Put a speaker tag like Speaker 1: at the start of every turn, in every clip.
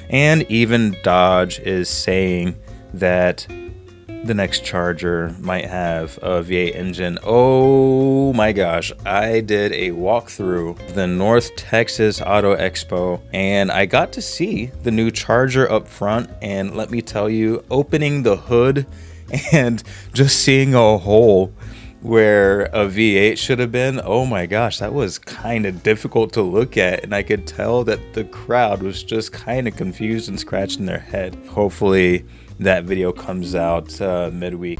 Speaker 1: And even Dodge is saying that the next Charger might have a V8 engine. Oh my gosh, I did a walkthrough of the North Texas Auto Expo and I got to see the new Charger up front, and let me tell you, opening the hood and just seeing a hole where a V8 should have been, oh my gosh, that was kind of difficult to look at, and I could tell that the crowd was just kind of confused and scratching their head. Hopefully that video comes out midweek.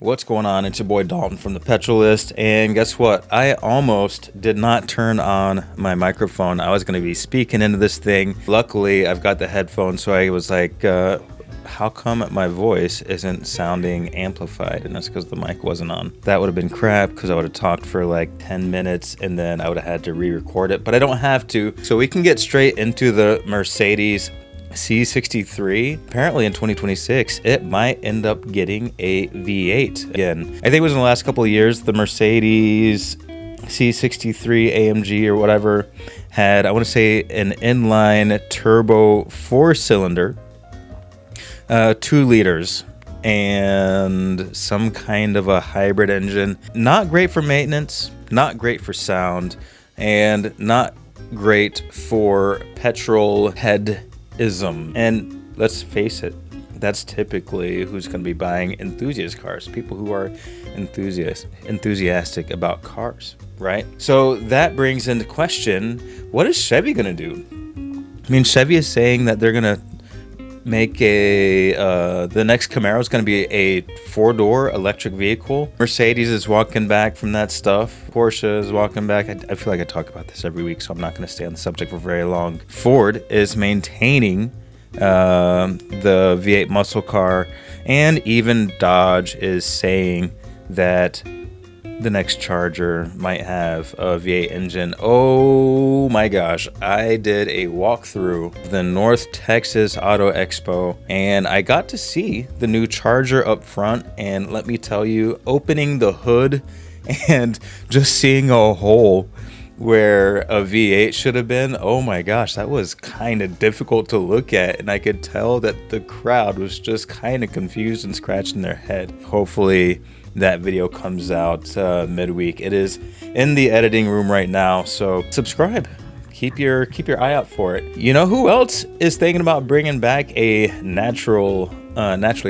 Speaker 1: What's going on? It's your boy Dalton from the Petrolist, and guess what? I almost did not turn on my microphone. I was going to be speaking into this thing. Luckily, I've got the headphones, so I was like, how come my voice isn't sounding amplified? And that's because the mic wasn't on. That would have been crap, because I would have talked for like 10 minutes and then I would have had to re-record it, but I don't have to. So we can get straight into the Mercedes C63. Apparently in 2026, it might end up getting a V8 again. I think it was in the last couple of years, the Mercedes C63 AMG or whatever had, I want to say, an inline turbo 4-cylinder, 2 liters, and some kind of a hybrid engine. Not great for maintenance, not great for sound, and not great for petrol headism. And let's face it, that's typically who's going to be buying enthusiast cars, people who are enthusiastic about cars, right? So that brings into question, what is Chevy going to do? I mean, Chevy is saying that they're going to make the next Camaro is going to be a 4-door electric vehicle. Mercedes is walking back from that stuff. Porsche is walking back. I feel like I talk about this every week, so I'm not going to stay on the subject for very long. Ford is maintaining the V8 muscle car, and even Dodge is saying that the next Charger might have a V8 engine. Oh my gosh, I did a walkthrough of the North Texas Auto Expo and I got to see the new Charger up front, and let me tell you, opening the hood and just seeing a hole where a V8 should have been, oh my gosh, that was kind of difficult to look at, and I could tell that the crowd was just kind of confused and scratching their head. Hopefully that video comes out midweek. It is in the editing room right now, so subscribe. Keep your eye out for it. You know who else is thinking about bringing back a naturally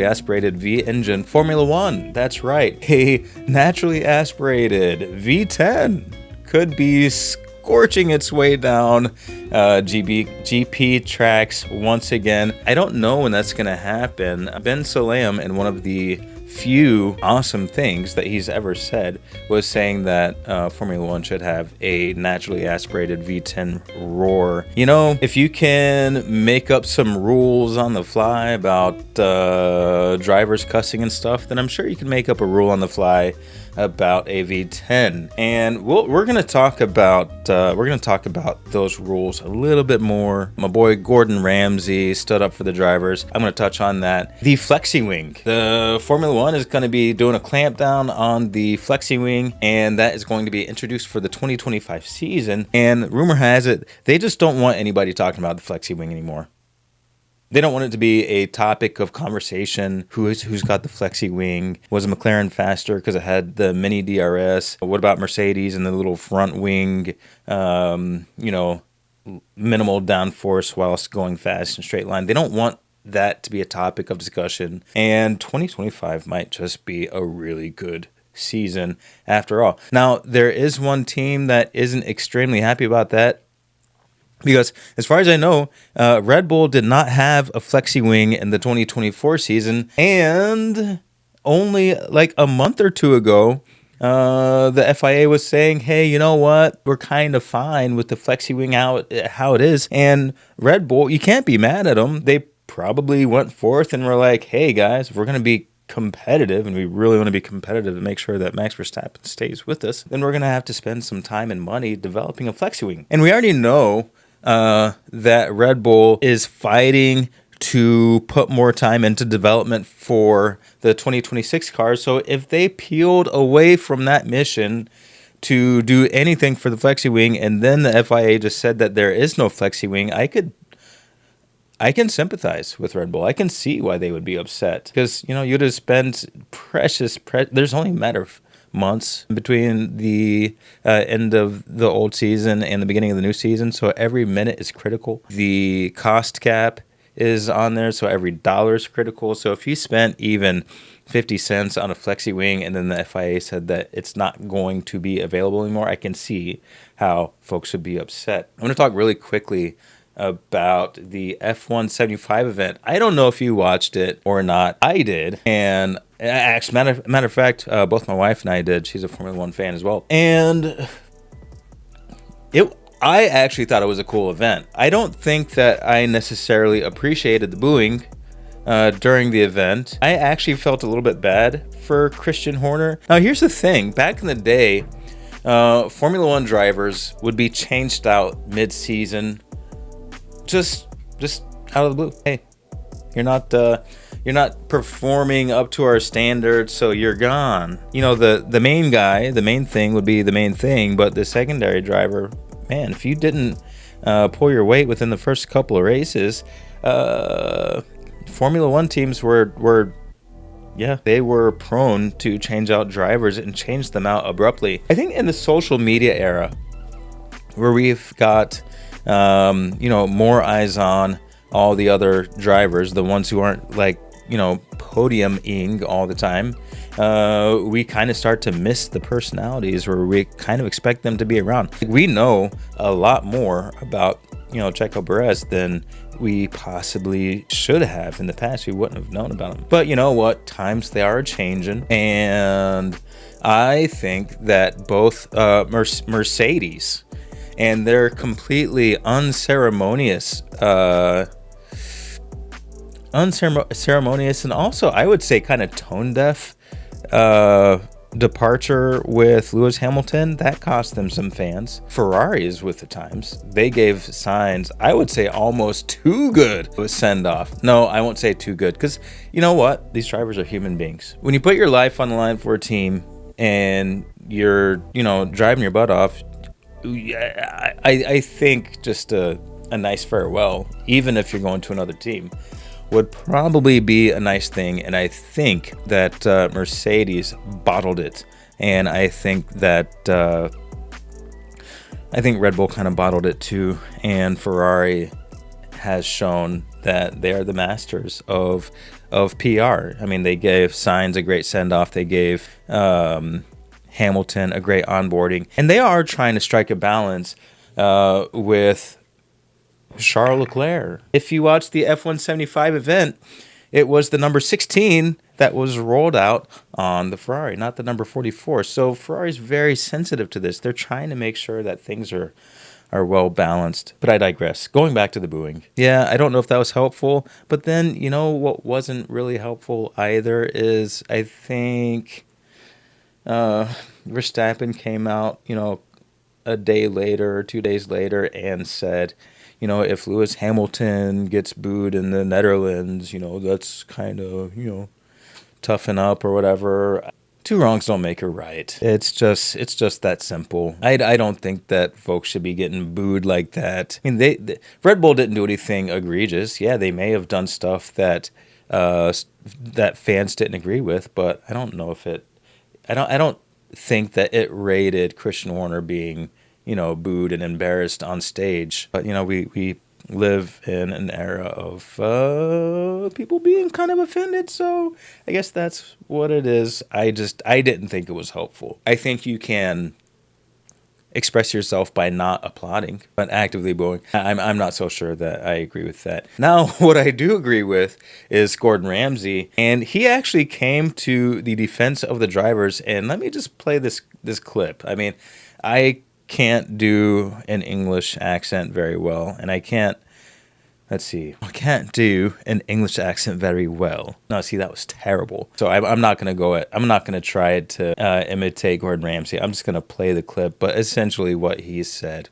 Speaker 1: aspirated V engine? Formula One. That's right, a naturally aspirated V10 could be scorching its way down GP tracks once again. I don't know when that's going to happen. Ben Sulayem, in one of the few awesome things that he's ever said, was saying that Formula One should have a naturally aspirated V10 roar. You know, if you can make up some rules on the fly about drivers cussing and stuff, then I'm sure you can make up a rule on the fly about a V10. And we're gonna talk about those rules a little bit more. My boy Gordon Ramsay stood up for the drivers. I'm gonna touch on that. The Flexi Wing. The Formula One is gonna be doing a clampdown on the Flexi Wing, and that is going to be introduced for the 2025 season. And rumor has it they just don't want anybody talking about the Flexi Wing anymore. They don't want it to be a topic of conversation. Who's got the Flexi Wing? Was a McLaren faster because it had the mini DRS? What about Mercedes and the little front wing? Minimal downforce whilst going fast in straight line. They don't want that to be a topic of discussion. And 2025 might just be a really good season after all. Now, there is one team that isn't extremely happy about that, because as far as I know, Red Bull did not have a Flexi Wing in the 2024 season, and only like a month or two ago, the FIA was saying, hey, you know what? We're kind of fine with the Flexi Wing how it is. And Red Bull, you can't be mad at them. They probably went forth and were like, hey guys, if we're going to be competitive, and we really want to be competitive and make sure that Max Verstappen stays with us, then we're going to have to spend some time and money developing a Flexi Wing. And we already know that Red Bull is fighting to put more time into development for the 2026 cars. So if they peeled away from that mission to do anything for the Flexi Wing, and then the FIA just said that there is no Flexi Wing, I can sympathize with Red Bull. I can see why they would be upset, because you'd have spent there's only a matter of months between the end of the old season and the beginning of the new season, so every minute is critical. The cost cap is on there, so every dollar is critical. So if you spent even 50 cents on a Flexi Wing and then the FIA said that it's not going to be available anymore, I can see how folks would be upset. I'm going to talk really quickly about the F175 event. I don't know if you watched it or not. I did. And actually, matter of fact, both my wife and I did. She's a Formula One fan as well. And I actually thought it was a cool event. I don't think that I necessarily appreciated the booing during the event. I actually felt a little bit bad for Christian Horner. Now, here's the thing. Back in the day, Formula One drivers would be changed out mid-season, just out of the blue. Hey, you're not performing up to our standards, so you're gone. The main guy, the main thing would be the main thing, but the secondary driver, man, if you didn't pull your weight within the first couple of races, Formula One teams they were prone to change out drivers and change them out abruptly. I think in the social media era, where we've got more eyes on all the other drivers, the ones who aren't podiuming all the time, we kind of start to miss the personalities, where we kind of expect them to be around. We know a lot more about Checo Perez than we possibly should have in the past. We wouldn't have known about him. But you know what? Times, they are changing, and I think that both Mercedes and their completely unceremonious and also, I would say, kind of tone deaf departure with Lewis Hamilton, that cost them some fans. Ferrari is with the times. They gave Sainz, I would say, almost too good of a send-off. No, I won't say too good, because you know what? These drivers are human beings. When you put your life on the line for a team and you're, driving your butt off, I think just a nice farewell, even if you're going to another team, would probably be a nice thing. And I think that Mercedes bottled it, and I think that Red Bull kind of bottled it too, and Ferrari has shown that they are the masters of PR. I mean, they gave Sainz a great send-off. They gave Hamilton a great onboarding, and they are trying to strike a balance with Charles Leclerc. If you watch the F175 event, it was the number 16 that was rolled out on the Ferrari, not the number 44. So Ferrari's very sensitive to this. They're trying to make sure that things are well balanced. But I digress. Going back to the booing. Yeah, I don't know if that was helpful, but then, what wasn't really helpful either is, I think Verstappen came out, a day later or 2 days later and said, if Lewis Hamilton gets booed in the Netherlands, that's kind of, toughen up or whatever. Two wrongs don't make a right. It's just that simple. I don't think that folks should be getting booed like that. I mean, Red Bull didn't do anything egregious. Yeah, they may have done stuff that that fans didn't agree with, but I don't know if it. I don't think that it rated Christian Horner being, booed and embarrassed on stage. But, we live in an era of people being kind of offended. So I guess that's what it is. I didn't think it was helpful. I think you can express yourself by not applauding, but actively booing. I'm not so sure that I agree with that. Now, what I do agree with is Gordon Ramsay, and he actually came to the defense of the drivers. And let me just play this clip. I mean, I can't do an English accent very well, and I can't do an English accent very well. No, see, that was terrible. So I'm not going to try to imitate Gordon Ramsay. I'm just going to play the clip. But essentially what he said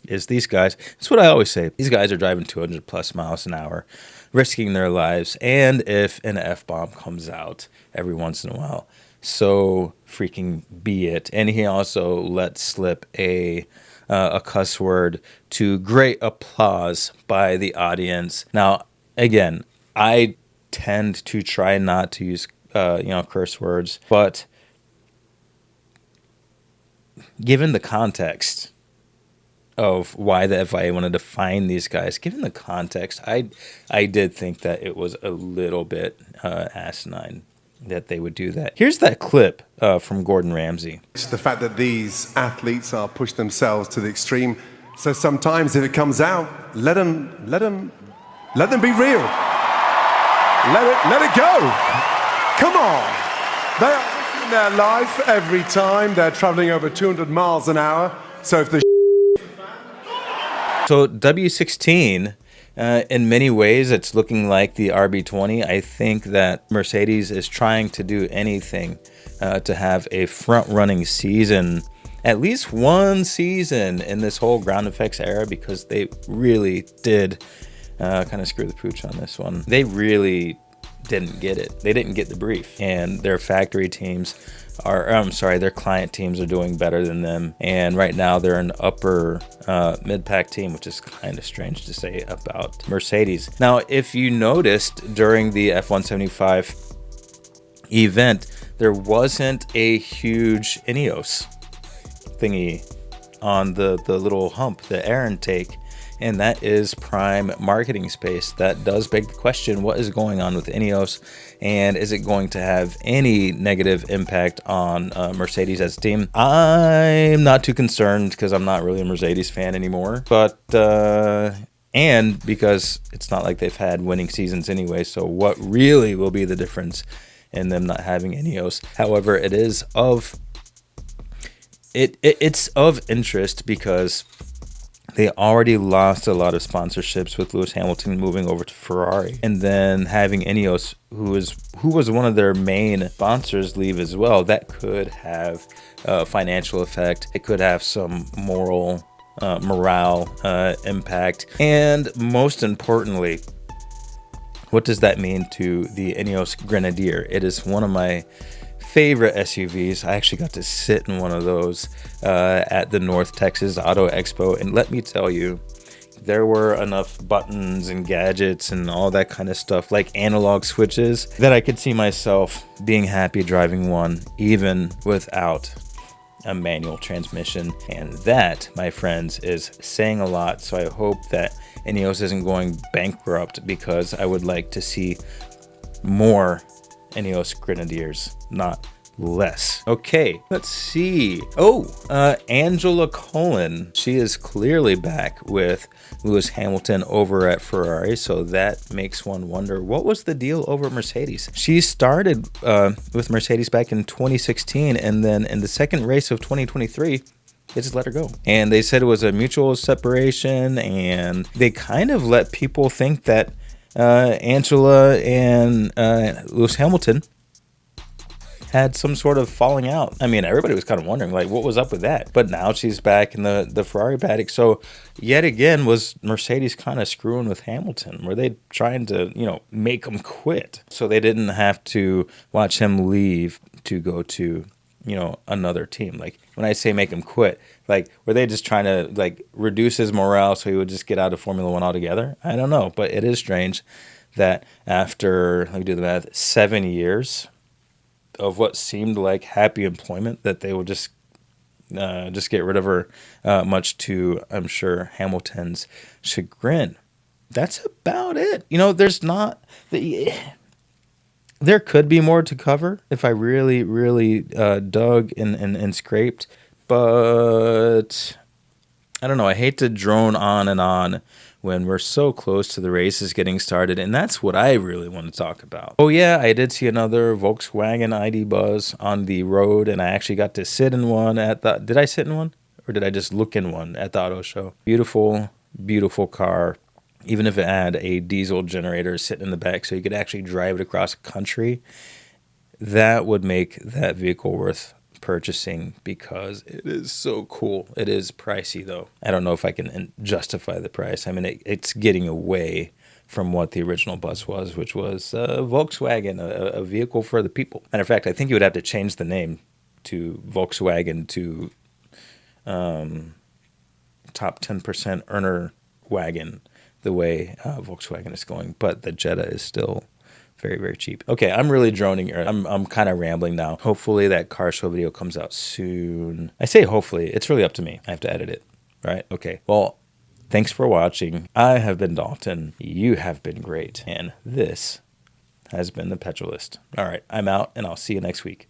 Speaker 1: is, these guys, it's what I always say, these guys are driving 200 plus miles an hour risking their lives, and if an F-bomb comes out every once in a while, so freaking be it. And he also let slip a cuss word to great applause by the audience. Now, again, I tend to try not to use curse words, but given the context of why the FIA wanted to find these guys, given the context, I did think that it was a little bit asinine that they would do that. Here's that clip from Gordon Ramsay.
Speaker 2: It's the fact that these athletes are pushed themselves to the extreme. So sometimes if it comes out, let them be real. Let it go. Come on. They are risking their life every time. They're traveling over 200 miles an hour. So if the
Speaker 1: So W16, in many ways, it's looking like the RB20. I think that Mercedes is trying to do anything to have a front-running season, at least one season in this whole ground effects era, because they really did kind of screw the pooch on this one. They really didn't get it. They didn't get the brief, and their factory teams their client teams are doing better than them. And right now they're an upper mid-pack team, which is kind of strange to say about Mercedes. Now, if you noticed during the F175 event, there wasn't a huge Ineos thingy on the little hump, the air intake. And that is prime marketing space. That does beg the question, what is going on with Ineos? And is it going to have any negative impact on Mercedes as a team? I'm not too concerned because I'm not really a Mercedes fan anymore. But, and because it's not like they've had winning seasons anyway. So what really will be the difference in them not having Ineos? However, it's of interest because they already lost a lot of sponsorships with Lewis Hamilton moving over to Ferrari, and then having Ineos, who was one of their main sponsors, leave as well. That could have a financial effect. It could have some morale impact, and most importantly, what does that mean to the Ineos Grenadier? It is one of my favorite SUVs. I actually got to sit in one of those at the North Texas Auto Expo, and let me tell you, there were enough buttons and gadgets and all that kind of stuff, like analog switches, that I could see myself being happy driving one even without a manual transmission. And that, my friends, is saying a lot. So I hope that Ineos isn't going bankrupt, because I would like to see more Ineos Grenadiers, not less. Okay, let's see. Angela Cullen. She is clearly back with Lewis Hamilton over at Ferrari, so that makes one wonder, what was the deal over at Mercedes? She started with Mercedes back in 2016, and then in the second race of 2023, they just let her go. And they said it was a mutual separation, and they kind of let people think that Angela and Lewis Hamilton had some sort of falling out. I mean, everybody was kind of wondering, like, what was up with that? But now she's back in the Ferrari paddock. So yet again, was Mercedes kind of screwing with Hamilton? Were they trying to, make him quit so they didn't have to watch him leave to go to, another team? Like, when I say make him quit, like, were they just trying to, like, reduce his morale so he would just get out of Formula One altogether? I don't know, but it is strange that after, let me do the math, 7 years of what seemed like happy employment, that they would just get rid of her, much to, I'm sure, Hamilton's chagrin. That's about it. There's not there could be more to cover if I really, really dug and scraped, but I don't know. I hate to drone on and on when we're so close to the races getting started, and that's what I really want to talk about. Oh yeah, I did see another Volkswagen ID Buzz on the road, and I actually got to sit in one did I sit in one? Or did I just look in one at the auto show? Beautiful, beautiful car. Even if it had a diesel generator sitting in the back so you could actually drive it across the country, that would make that vehicle worth purchasing, because it is so cool. It is pricey though. I don't know if I can justify the price. I mean, it's getting away from what the original bus was, which was Volkswagen, a vehicle for the people. Matter of fact, I think you would have to change the name to Volkswagen to top 10% earner wagon, the way Volkswagen is going. But the Jetta is still very, very cheap. Okay, I'm really droning. I'm kind of rambling now. Hopefully that car show video comes out soon. I say hopefully. It's really up to me. I have to edit it, right? Okay, well, thanks for watching. I have been Dalton. You have been great. And this has been the Petrolist. All right, I'm out, and I'll see you next week.